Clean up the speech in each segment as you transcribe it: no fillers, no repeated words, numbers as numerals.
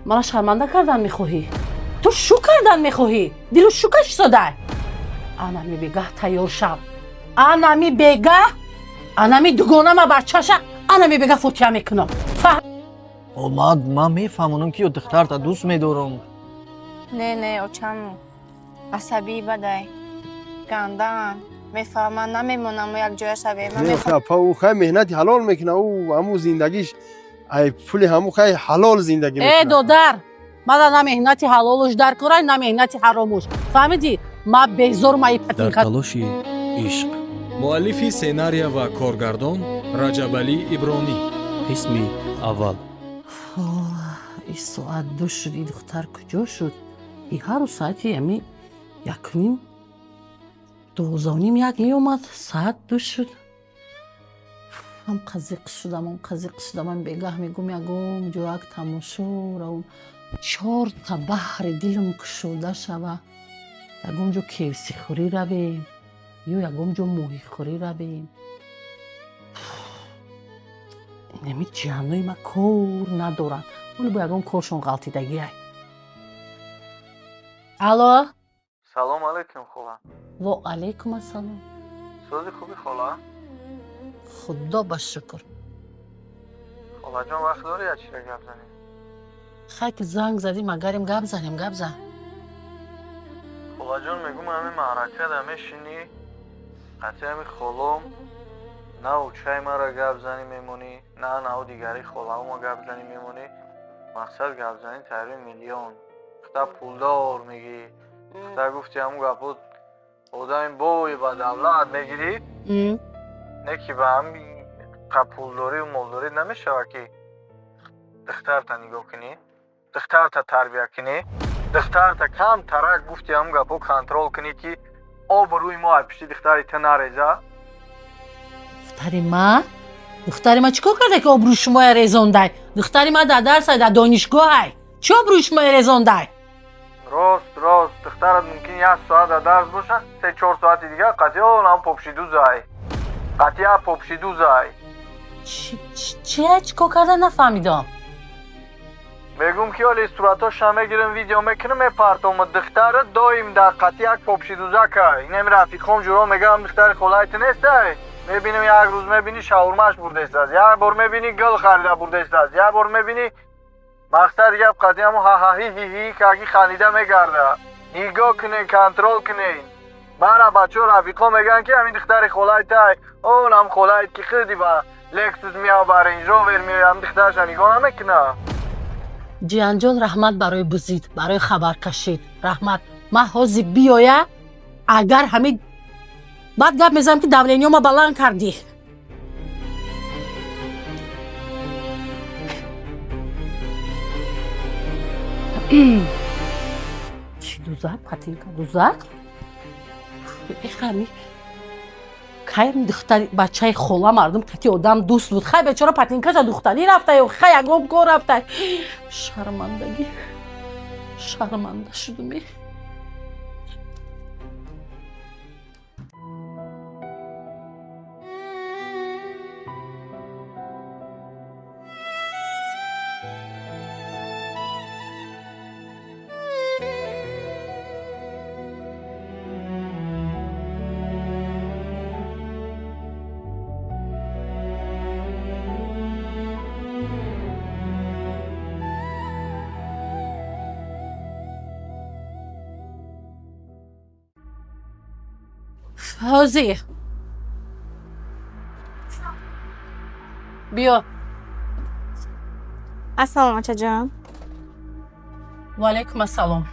منو شرمنده کردن میخواهی؟ تو شو کردن میخواهی؟ دلو شوکش شده. انمی بگه تیار شو. انمی بگه انمی دوگانه ما بچهشه انمی بگه فوتیا میکنم. فهم؟ اومد من میفهمونم که دختر تا دوست میدارم. نه اوچمو عصبی بدای گندن میفهمن نمیمونم و یک جای شویم من میخوام او خیلی مهنتی حلال میکنه او همو زندگیش ای پول همو خیلی حلال زندگی میکنه. ای دودر ما نه مهنتی حلالش در کرای نه مهنتی حرامش. فهمیدی؟ ما بیزور مایی дар پتینکا. талоши ишқ. муаллифи сценария ва коргардон раҷабалӣ ибронӣ. қисми аввал. این ساعت دو شد. این دختر کجا شد؟ این هر ساعتی یمی یکنیم دوزانیم یک میومد ساعت دو شد. هم قزیق شدم من بگه میگم یکم جو یک تماشا رو 4 تا بحر دلم کشوده شوه. یکم جو کیفسی خوری رویم یا یکم جو موهی خوری رویم. اینمی جانوی ما کور ندارن ولی با یکم کورشون غلطیدگی های. الو سلام علیکم خولا. و علیکم السلام. سوزی خوبی خولا؟ خدا با شکر. خولا جان وقت داری یا چی را گپ زنیم؟ خیلی زنگ زدیم اگریم گپ زنیم. خولا جان میگم همین معرکه دا میشینی قطعه همی خولم نه او چای ما را گپ زنی میمونی نه او دیگری خولا ما گپ زنی میمونی. مقصد گپ زنی تقریبا میلیون خدا پولدار میگی خدا گفتی همون گپود آدم بوی با دولت میگیری نه که به هم پولداری و مالداری نمیشه که دختر تا نگاه کنی دختر تا تربیه کنی دختر تا کم ترک گفتی همون گپو کنترل کنی که آب روی ما پشتی دختری تا نریزه. دختری ما چیکار کرده که آبروی شما ریزونده؟ دختری ما در درس در دانشگاه های چی آبروی شما ریزونده؟ راست دخترت ممکن 1 ساعت در درس باشه 3-4 ساعت دیگه قطعا هم پاپشیدوزای قطعا پاپشیدوزای. چیکار کرده نفهمیدم. میگم که حالی صورتاش هم میگیرم ویدیو میکنم میپرتم دختر دایم در قطعی یک پاپشیدوزه که اینم رفیقام جورا میگم دختر خولایت نیست میبینیم یک روز میبینی شاورماش برده است یک بار میبینی گل خریده برده است یک بار میبینی مقصد دیگه قطعی همو ها هی که اگه خانیده میگرده. نگاه کنین کنترل کنین. برای بچه رفیقا میگن که همین دختر خولایت اون هم خولایت که خیلی با لکسوس میاد با رنج روور میاد هم دخترش نگاه نمیکنه. جیان جان رحمت برای بزید برای خبر کشید رحمت ما حوزی بیایه اگر همین بعد گپ میزنم که دولینیو ما بلند کردی. چی دوزک؟ پتینکا دوزک؟ خیلی خیلی دختری بچه خولا مردم کتی آدم دوست بود خیلی بچه را پتینکا جا دختری رفته یا خیلی اگم گو رفته. شرمنده شدمی. حوزی بیا. السلام آچه جان. و علیکم السلام.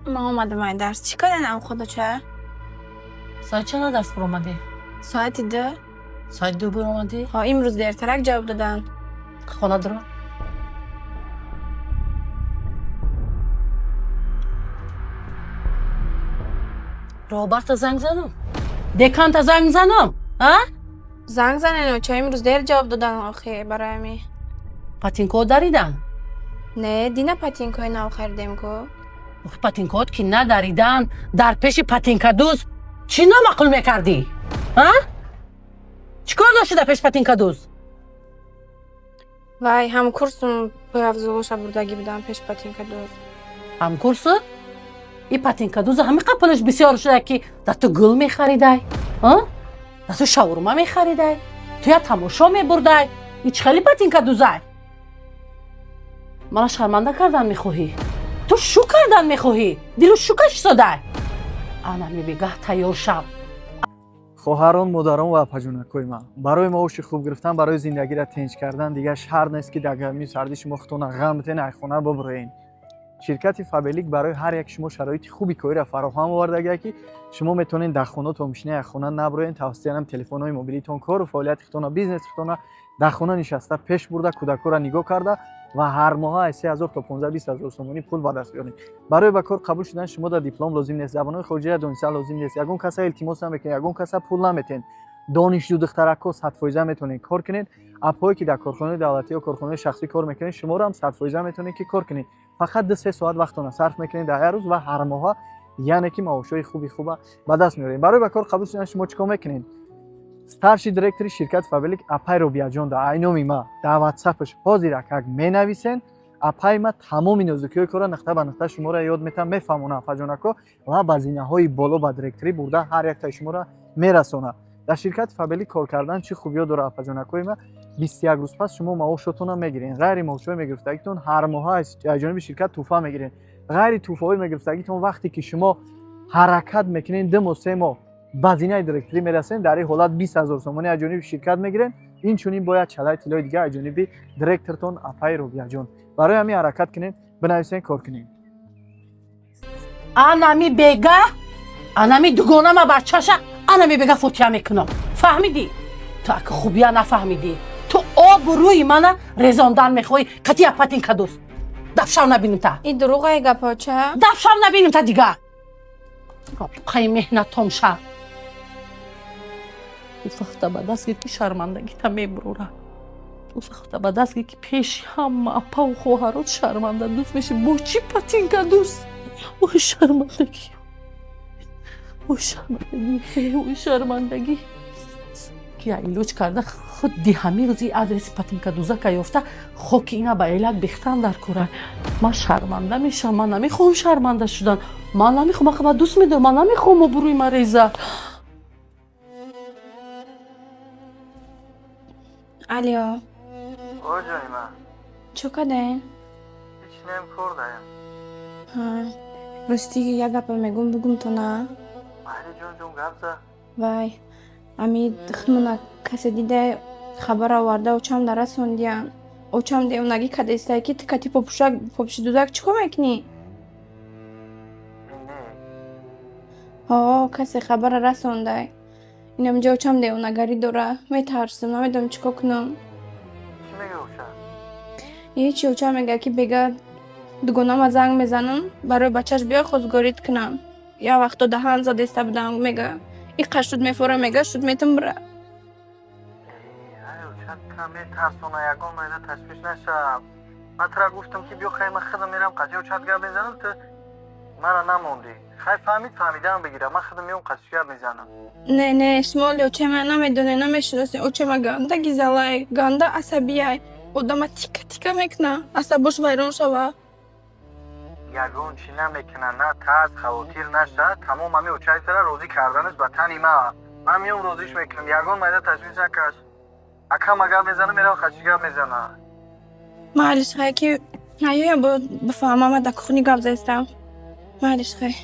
ما اومدم این درس چی کردن خدا چه؟ ساعت چند درس بر آمدی؟ ساعت 2. ساعت 2 بر آمدی؟ ها امروز دیرترک جواب دادن. خانه درو. روبرت زنگ زنم. دکانت زنگ زنم. ها؟ زنگ زنن چه امروز دیر جواب دادن آخه برای می. پاتینکو داریدن. نه دینا پاتینکوی نو خریدیم کو. پاتینکوت که نداریدن در پیش پاتینکا دوز چی نمقل میکردی؟ ها؟ چیکار داشتی در پیش پاتینکا دوز؟ вай ҳамкурсум пойавзулуша бурдагӣ будам пеш патинкадӯз. ҳамкурсу? И патинкадӯза ҳами қапалаш бисёр шуда ки да ту гул мехаридай? Да ту шаурма мехаридай? Ту я тамошо мебурдай? И чӣ хеле патинкадӯзай? мана шарманда кардан мехоҳӣ? ту шу кардан мехоҳӣ? Дилу шу кашидай? ана мебигаҳ тайёр шав. хоҳарон модарон ва апаҷонакҳои ман, барои маоши хуб гирифтан, барои зиндагиро тинҷ кардан дигар шарт нест ки дар гармии сарди шумо худтона ғам битен айхона бубуроен. ширкати фабелик барои ҳар як шумо шароити хуби кориро фароҳам овардагиа ки шумо метавонед дар хонатон мишини айхона набуроен, тавассути ҳам телефонҳои мобилитон кору фаъолияти худтона бизнеситона дар хона нишаста пеш бурда кӯдакҳоро нигоҳ карда ва ҳар моҳа аз 3000 то 15-20 сомонӣ пул ба даст биёред. барои ба кор қабул шудан шумо дар диплом лозим нест, забонҳои хориҷиро дониста лозим нест, ягон каса илтимос намекунед, ягон каса пул наметен. донишҷӯ духтаракҳо 100% метавонед кор кунед. апҳое ки дар корхонаи давлатӣ ё корхонаи шахсӣ кор мекунед, шуморо ҳам 100% метавонед ки кор кунед. фақат 2-3 соат вақтона сарф мекунед дар як рӯз ва ҳар моҳа яъне ки маошҳои хуба ба даст меоред. барои ба кор қабул шудан шумо чӣ кор мекунед? старши директори ширкати фабелик апай робиаҷон дар айноми ма дар ватсапаш ҳозира как менависен, апай ма тамоми нозукиҳои корро нақта ба нақта шуморо ёд метам, мефаҳмонам апаҷонакҳо ва ба зинаҳои боло ба директорӣ бурда ҳар яктаи шуморо мерасонад. дар ширкати фабелик кор кардан чӣ хубиё дорад апаҷонакҳои ма? 21 рӯз пас шумо маошотонро мегиред, ғайри маошҳои мегирифтагитон ҳар моҳа аз ҷониби ширкат туҳфа мегиред. ғайри туҳфаҳои мегирифтагитон вақте ки шумо ҳаракат мекунед 2 моҳ 3 моҳ ба зинаи директорӣ мерасен, дар ин ҳолат 20000 сомонӣ аз ҷониби ширкат мегирен. инчунин бояд чалаи тиллои дигар аз ҷониби директортон апай робиаҷон. барои ҳамин ҳаракат кунед, бинависен, кор кунед. анами бегаҳ, анами дугонама бачаша, анами бегаҳ фотиҳа мекунам. фаҳмидӣ? ту ака хубия нафаҳмидӣ. ту обу рӯи мана резондан мехоҳӣ. қатия патинкадӯз. дафшав набинем та. И дурӯғай гапоча? дафшав набинем та дигар. қай меҳнатом ша. вақта ба даст гир ки шармандагита мебурора. вақта ба даст гир ки пеши ҳама апаву хоҳарот шармандадӯз меши. бо чӣ патинкадӯз? ой шармандагӣ, ой шармандагӣ, ой шармандагӣ. ки илоҷ карда худи ҳамин рӯзи адреси патинкадӯзака ёфта хоки ина ба елак бехтан дар кора. ман шарманда мешам, ман намехоҳам шарманда шудан. ман намехоҳам, ака ба дӯст медорам, ман намехоҳам обрӯи ман реза. алё, о ҷои ман чӣ кадаен? ҳеҷ нем кордаям. ростиги як гапа мегум бугум то на? майли ҷон гап зад. вай ами худмона касе дида хабар оварда очам дарасондиям. очам девнагӣ кадестае ки тикати попушидӯзак чӣ кор мекунӣ? касе хабара расондай. инамҷо очам девнагарӣ дора. метарсам, намедонам чӣ кор кунам. чӣ мега оча? ҳечи очам мега ки бега дугонама занг мезанам барои бачаш биёй хозгорид кунам. я вақто даҳан задеста будам мега иққа шуд мефора мега шуд метам бира. оча кам метарсона, ягон майда ташвиш нашав. ман тра гуфтам ки биё хай ман худам мерам қаҷа очат гап мезанам, ту мара намондӣ. хай фаҳмидам бигирам, ман худам меом қаҷа гап мезанам. не шумоли очама намедоне, намешиносе. очама ганда гизалай, ганда асабияй. одама тика мекуна, асабош вайрон шава. ягон чӣ намекуна, на тарс хавотир наша. тамом ҳами очаи сара розӣ карданаш ба тани ман. ман меом розиш мекунам, ягон майда ташвиш накаш. акама гап мезанам, мерам қаҷа гап мезанам. маълиш хай ки аёям бифаҳмам дар кухни гап застам. маълиш хай.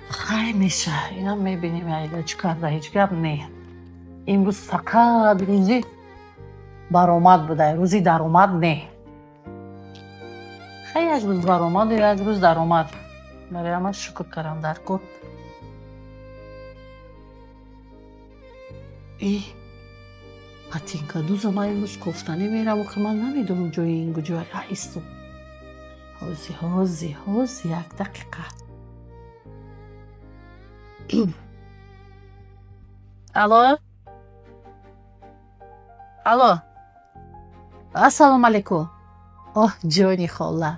хай меша, инам мебинем илоҷ карда ҳеҷ гап не. имрӯз фақат рӯзи баромад буда, рӯзи даромад не. خیلی یک روز برآمد و یک روز در آمد. برای همه شکر کردم در کن. ای پاتینکا دوزا من امروز کفتنی میرم و که من نمیدونم جای این گجای ایستو. حوزی یک دقیقه. الو السلام علیکم. اوه جانی خاله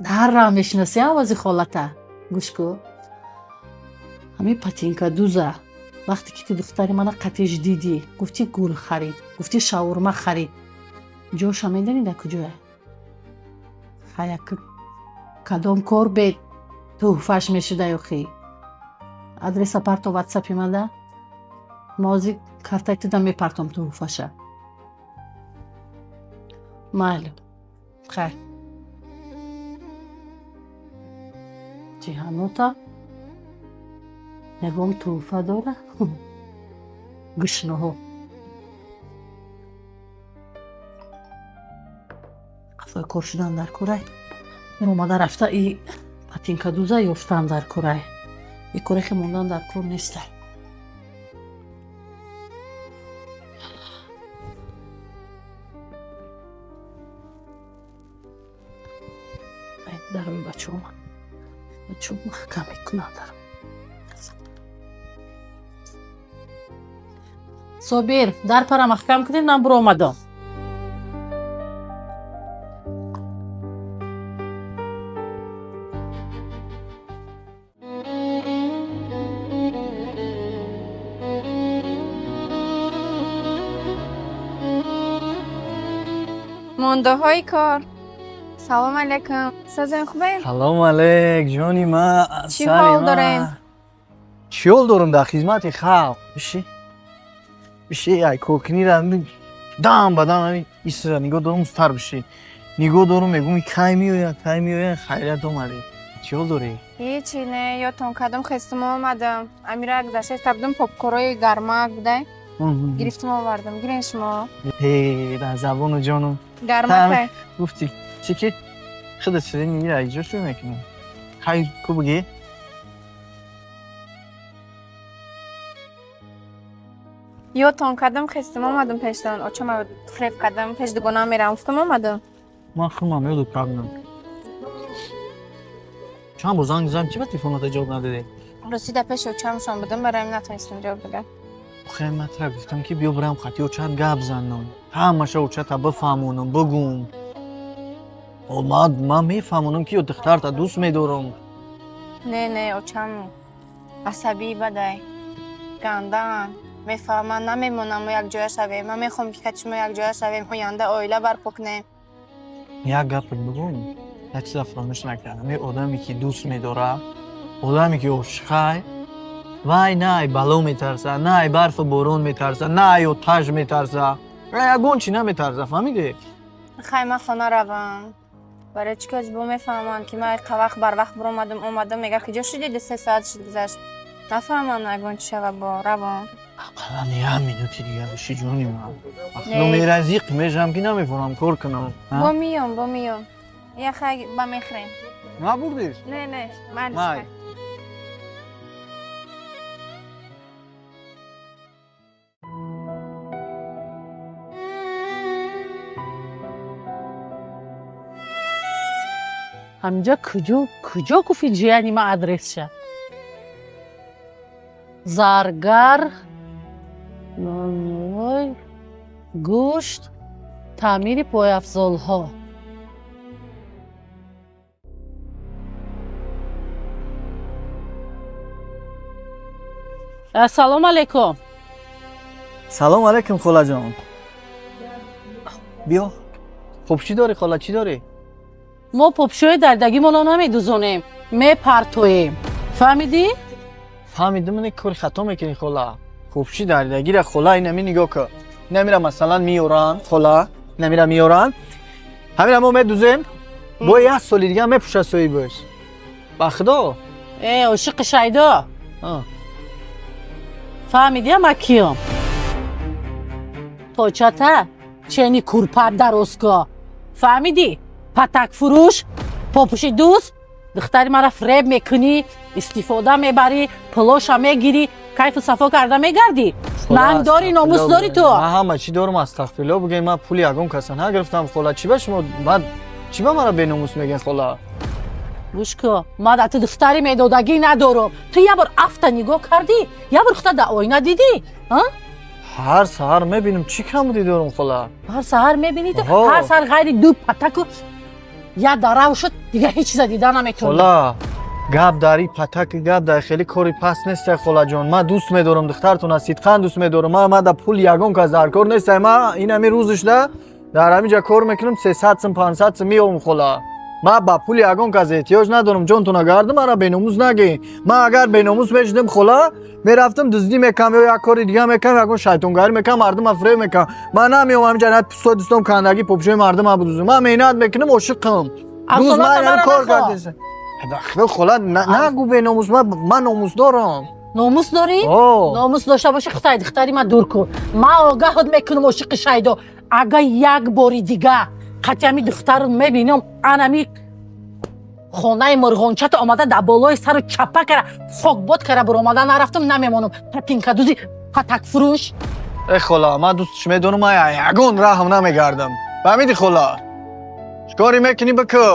در را میشناسی آوازی خالته گوش کن. همین پاتینکا دوزا وقتی که تو دختری من قطعش دیدی گفتی گل خرید گفتی شاورما خرید جوش میدونی در کجاه خیلی کدام کار به تحفهش میشده یا خی آدرس پارتو واتساپی من ده موزی کارتای تو دم میپرتم تحفهشه معلوم خیر جیهانوتا نگم تحفه داره گشنه قفای کار شدن در کره این اومده رفته ای پاتینکا دوزا یفتن در کره ای کره که موندن در کور نیسته درم بچه محکم میکنه درم صبیر در پرا محکم کنید من برو اومدم مانده های کار. سلام علیکم. سازم خوبه؟ سلام علیک جانی ما. چی حال دارین؟ چی حال دارم در خدمت خلق. بشی ای کوکنی را دام بدم ایسترا نگاه دارم ستار بشی نگاه دارم میگم کی میوید خیلیت اومدی چی حال داری؟ هیچی نه یا تون کدام خستم آمدم امیرا گذشته تبدیم پاپکورای گرمک بوده گرفتم آوردم گیرین شما هی در زبان و جانم گرمک گفتی چی که خودت سری میگیره ایجا شو میکنی خیلی کو بگی یا تون کدام خستم آمدم پیشتان اچما فریب کدام پیش دگونا میرم افتم آمدم من خودم یادو کردم چند بار زنگ زدم چی به تلفنت جواب ندادی رسیده پیش اچمشان بودم برایم نتونستم جواب بگم خیلی مطرح گفتم که بیا برم خطی اوچت گپ زنم همشه اوچت بفهمونم بگم من میفهمونم که دختر تا دوست میدارم نه اچم عصبی بده گندن میفهمم نمیمونم ما یک جای شویم من میخوام که کچما یک جای شویم آینده آیله برپا کنیم یک گپ بگم هیچ چیز فراموش نکردم این آدمی که دوست میداره آدمی که عاشقه وای نه بلا میترسه نه برف بارون میترسه نه آتش میترسه یگون چی نمیترسه فهمیدی خیمه خانه روم برای چی که از بو میفهمم که من وقت بر وقت برام اومدم میگه که جا شدید 3 ساعت شد گذشت نفهمم نگون چی شود با روم اقلا یه مینوتی دیگه بشی جونی من اخلو میرزیق میشم که نمیفونم کار کنم با میام یه خیلی با میخریم نبردیش؟ نه من همینجا کجا گفتی جیانی ما آدرس شد زرگر نانوای گوشت تعمیر پای افضال ها سلام علیکم سلام علیکم خاله جان بیا خب چی داری خاله چی داری ما پاپشوی دردگی مالا نمیدوزونیم میپرتویم فهمیدی؟ فهمیدم من کاری خطا میکنی خاله خب چی دردگی را خاله این نمی نگاه که نمیره مثلا میورن خاله نمیره میورن همین ما میدوزیم با 1 سال دیگه میپوشه سوی باش بخدا عاشق شیدا فهمیدی هم کیم پاچته چنی کورپر در اسکا فهمیدی патак фурӯш, попуши дӯст, духтари маро фреб мекунӣ, истифода мебарӣ, пулоша мегирӣ, кайфу сафо карда мегардӣ. Наам дорӣ, номус дорӣ ту. ман ҳама чӣ дорам, астағфирулло бигӯем. Ман пули ягон каса нагирифтам хола. Чӣ ба шумо чӣ ба мара беномус мегӯед хола? гӯш кун, ман да ту духтари медодагӣ надорам. Ту як бор афта нигоҳ кардӣ? Як бор худа дар оина дидӣ? ҳар саҳар мебинам чӣ камудӣ дорам хола. ҳар саҳар мебинӣ ту? Оҳо. Ҳар саҳар гайри ду патаку як дарав шуд, дигар ҳеҷ чиза дида наметавонӣ. хола гап дари патаки гап дар хеле кори паст нест холаҷон. Ман дӯст медорам духтартона, сидқан дӯст медорам. Ман да пул ягон кас дар кор нестам. Ман инами рӯзишда дар ҳаминҷа кор мекунам 300 сум 500 сум меовам хола. Ман ба пули ягон кас эҳтиёҷ надорам. ҷонтона гарди мара беномус нагӣ. Ман агар беномус мешудам хола, мерафтам дуздӣ мекам ё як кори дига мекам, ягон шайтонгарӣ мекам, мардума фреб мекам. Ман намеовам ҳаминҷа на пӯстои дӯстам кандагӣ попушои мардума будузам. Ман меҳнат мекунам, ошиқам. Рӯз ман ям кор кардем. Бахто хола нагӯ беномус. Ман номус дорам. номус дорӣ? номус дошта боши хитаи духтари ман дур кун. Ман огаҳот мекунам ошиқи шайдо. Агар як бори дига қатъи духтарро мебинам, анами хонаи мурғончату омада дар болои сару чапа кара хокбод кара буромада нарафтам намемонам. патинкадӯзи патакфурӯш. Хола ман дӯстиш медонам, ман ягон раҳм намегардам. фаҳмидӣ хола? чикори мекунӣ бикӯ?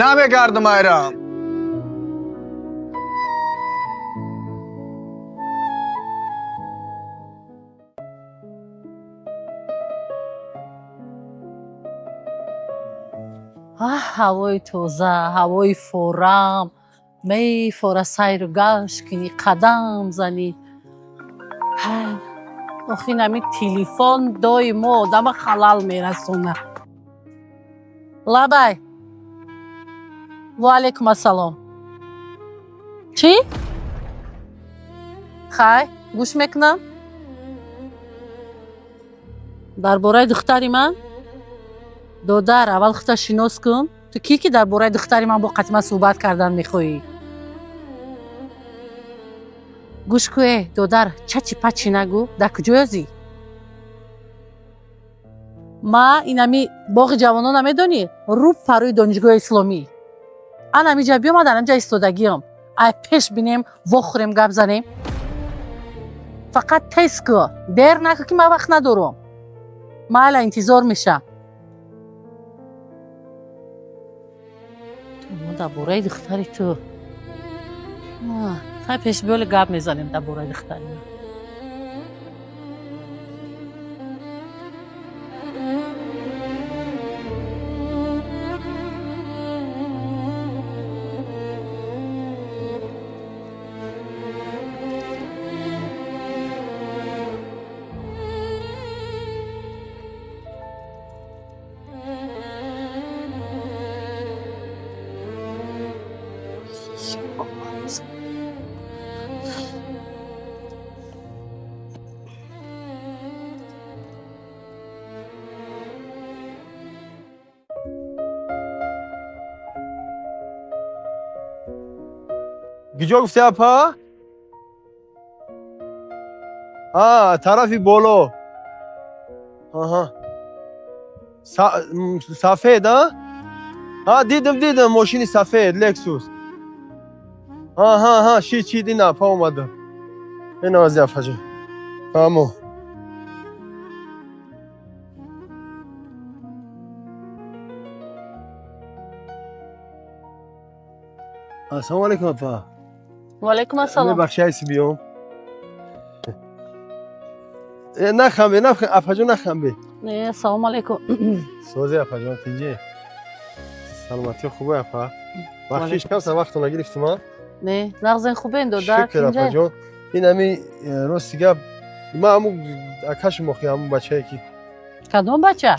намегардам айрам. ҳавои тоза, ҳавои форам, мефора сайру гашт кунӣ, қадам занӣ. охи нами телефон доимо одама халал мерасона. лабай. ва алайкум ассалом. чӣ? хай, гӯш мекунам. дар бораи духтари ман? додар, аввал худта шинос кун. ту кӣ ки дар бораи духтари ман бо қатъи ман суҳбат кардан мехоҳӣ? гӯш кӯ додар, чачи пачи нагӯ. дар куҷо ёзӣ? ма инами боғи ҷавонона медонӣ? рӯ парои донишгоҳи исломӣ. ан ҳаминҷа биём, дар ҳаминҷа истодагиам. ай пеш бинем, вохӯрем, гап занем. фақат тез кӯ. дер накӯ ки ман вақт надорам. майла, интизор мешам. дар бораи духтари ту хай пеш биёли гап мезанем дар бораи духтари ман. کجا گفتی اپا؟ طرفی بالا. آها. سفید ها؟ دیدم ماشین سفید لکسوس. ها چی دین اپا اومده. این از اپا جان. فهمو. السلام علیکم اپا. و علیکم السلام. بخشای سی بیام. نخم اپا جان نخم. نه سلام علیکم. سوزی اپا جان تیجی. سلامتی خوبه اپا. بخشیش کم سر وقت نگرفتم ها؟ نه نغزن خوبه این دادر. شکر اپا جان. این همی راستیگه ما همون اکاش مخی همون بچه کی. کدوم بچه؟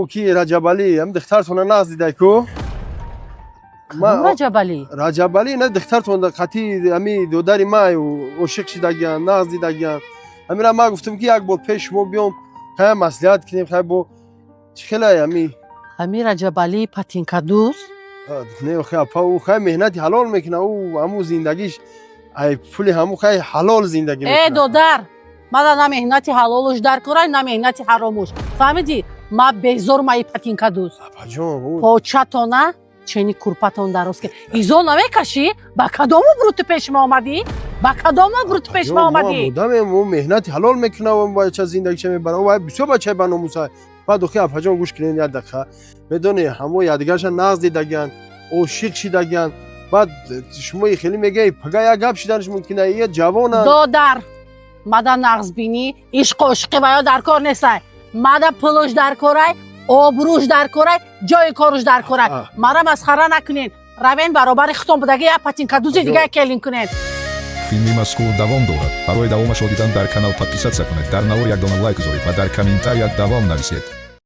کی رجبالی هم دخترتون نغز دیده کو. کدوم رجبالی؟ رجبالی نه دخترتون قطعی همی دوداری ما و عاشق شدگیان نغز دیدگیان. همین ما گفتم که یک بار پیش ما بیام خیلی مصلحت کنیم خیلی با چخیله همی رجبالی پاتینکا دوست؟ نه خیلی اپا او خیلی مهنتی حلال میکنه او همو زندگیش ای پولی همو خیلی حلال زندگی میکنه. ای دودر ما دا نه مهنتی حلالش در کورای نه مهنتی حرامش. فهمیدی؟ ма безор маи патинка дӯст апаҷон початона чени курпатон дароз ке изо намекашӣ ба кадому бурути пеш ма омадӣ ба кадому бурути пеш ма омадӣ одамем мо меҳнати ҳалол мекунам бача зиндагиша мебарам вай бисёр бачаи баномусай баъд охи апаҷон гӯш кунед як дақиқа медоне ҳамо якдигарашон нағз дидагиян ошиқ шидагиян баъд шумо хеле мегӯи пага як гап шиданаш мумкина ия ҷавонанд додар мада нағзбинӣ ишқу ошиқи ва ё дар кор нестай мада пулуш дар корай обрӯш дар корай ҷои коруш дар корай мара масхара накунед равен баробари хитон будаги як патинкадӯзи дига келин кунед филми мазкур давом дорад. Барои давомашро дидан дар канал подписатсия кунед, дар навор як дона лайк гузоред ва дар комментария давом нависед.